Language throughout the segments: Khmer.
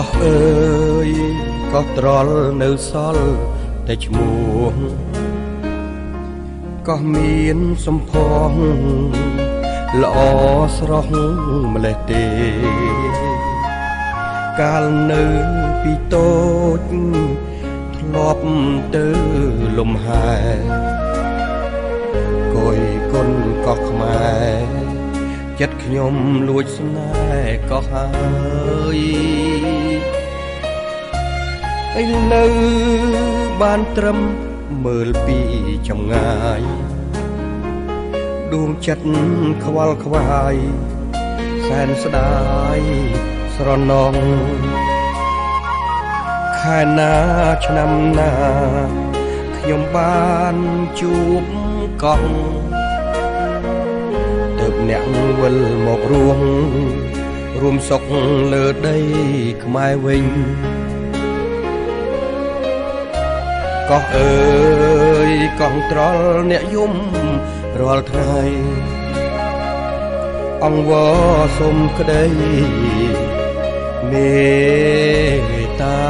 ោះអើយក៏ត្រល់នៅសល់តែឈ្មោះក៏មានសម្ផស្សល្អស្រស់ម្លេះទេកាលនៅពីតូចធ្លាប់ទៅលំហែគយគុណក៏ខ្មែរចិត្តខ្ញុំលួចស្នេហ៍ក៏ហើយឥឡូវបានត្រឹមមើលពីចម្ងាយដួងចិត្តខ្វល់ខ្វាយសែនស្ដាយស្រណងខែណាឆ្នាំណាខ្ញុំបានជួបកោះទើបអ្នកវិលមករួមសុខលើដីខ្មែរវិញកោះអើយកោះត្រល់អ្នកយំរាល់ថ្ងៃអង្វរសុំក្តីមេត្តា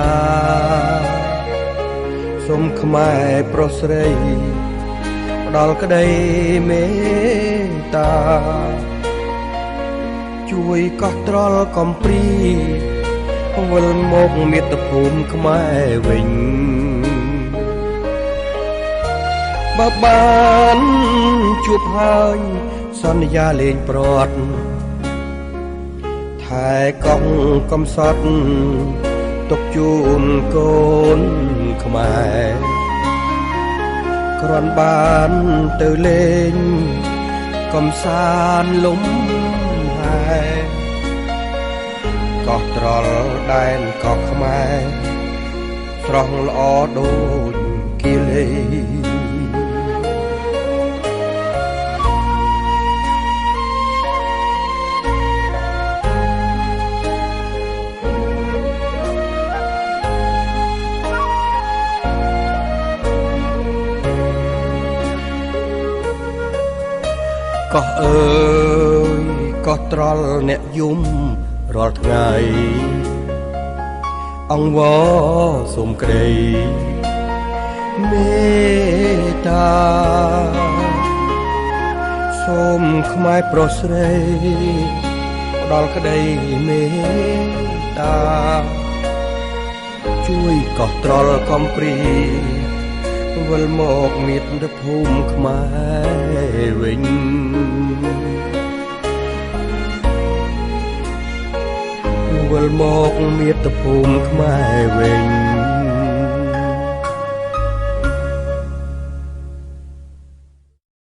សុំខ្មែរប្រុសស្រីផ្ដល់ក្តីមេត្តាជួយកោះត្រល់កំព្រីវិលមកមាតុភូមិខ្មែរវិញបើបានជួបហើយសន្យាលេងប្រត់ថែកង់កំសត់ទុកជូនកូនខ្មែរគ្រាន់បានទៅលេងកំសាន្តលំហែកោះត្រល់ដែនកោះខ្មែរស្រស់ល្អដូចគីលេកោះអើយកោះត្រល់អ្នកយំរាល់ថ្ងៃអង្វរសុំក្តីមេត្តាសូមខ្មែរប្រុសស្រីផ្ដល់ក្តីមេត្តាជួយកោះត្រល់កំព្រីវិលមកមាតុភូមិខ្មែរវិញវិលមកមាតុភូមិខ្មែរវិញ